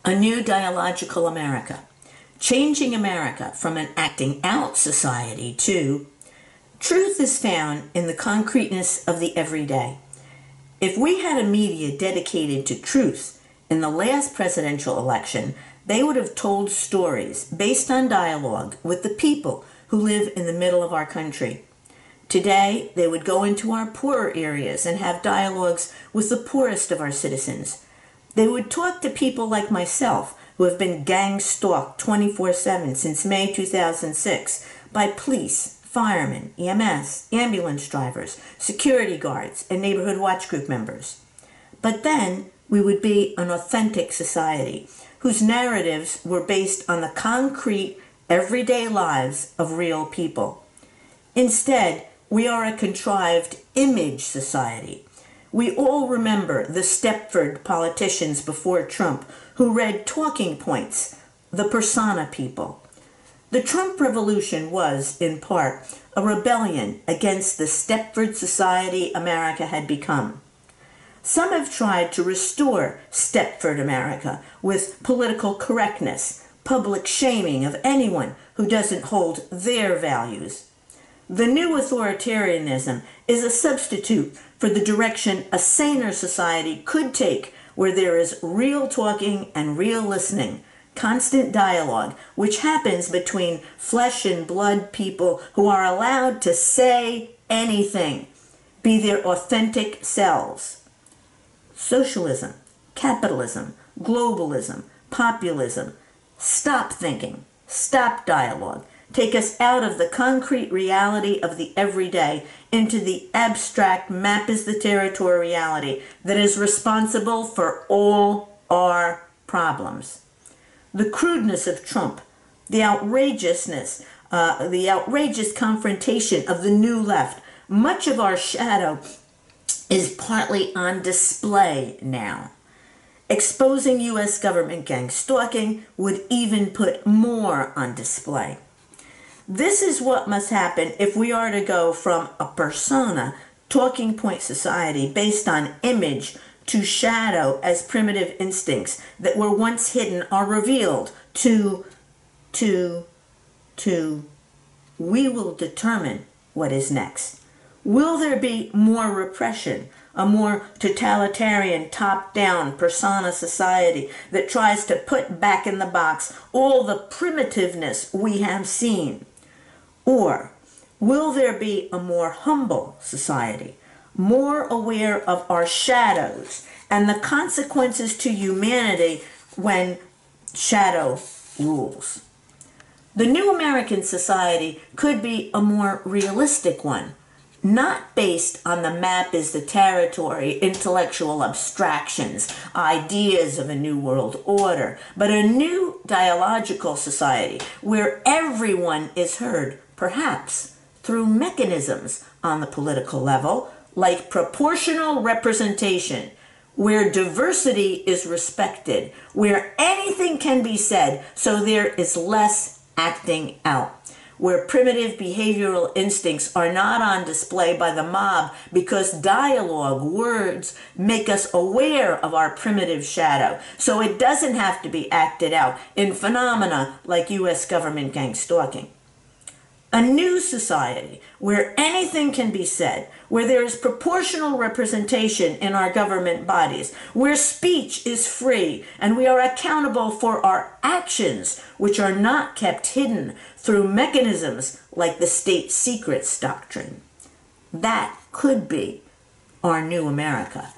A new dialogical America, changing America from an acting out society to truth is found in the concreteness of the everyday. If we had a media dedicated to truth in the last presidential election, they would have told stories based on dialogue with the people who live in the middle of our country. Today, they would go into our poorer areas and have dialogues with the poorest of our citizens. They would talk to people like myself, who have been gang stalked 24/7 since May 2006 by police, firemen, EMS, ambulance drivers, security guards, and neighborhood watch group members. But then we would be an authentic society whose narratives were based on the concrete, everyday lives of real people. Instead, we are a contrived image society. We all remember the Stepford politicians before Trump who read talking points, the persona people. The Trump revolution was, in part, a rebellion against the Stepford society America had become. Some have tried to restore Stepford America with political correctness, public shaming of anyone who doesn't hold their values. The new authoritarianism is a substitute for the direction a saner society could take, where there is real talking and real listening, constant dialogue, which happens between flesh and blood people who are allowed to say anything, be their authentic selves. Socialism, capitalism, globalism, populism, stop thinking, stop dialogue, take us out of the concrete reality of the everyday into the abstract map is the territory reality that is responsible for all our problems. The crudeness of Trump, the outrageousness, the outrageous confrontation of the new left, much of our shadow is partly on display now. Exposing U.S. government gang stalking would even put more on display. This is what must happen if we are to go from a persona, talking point society based on image to shadow as primitive instincts that were once hidden are revealed to we will determine what is next. Will there be more repression, a more totalitarian, top-down persona society that tries to put back in the box all the primitiveness we have seen? Or will there be a more humble society, more aware of our shadows and the consequences to humanity when shadow rules? The new American society could be a more realistic one, not based on the map is the territory, intellectual abstractions, ideas of a new world order, but a new dialogical society where everyone is heard, perhaps through mechanisms on the political level, like proportional representation, where diversity is respected, where anything can be said so there is less acting out, where primitive behavioral instincts are not on display by the mob because dialogue, words, make us aware of our primitive shadow, so it doesn't have to be acted out in phenomena like U.S. government gang stalking. A new society where anything can be said, where there is proportional representation in our government bodies, where speech is free and we are accountable for our actions, which are not kept hidden through mechanisms like the state secrets doctrine. That could be our new America.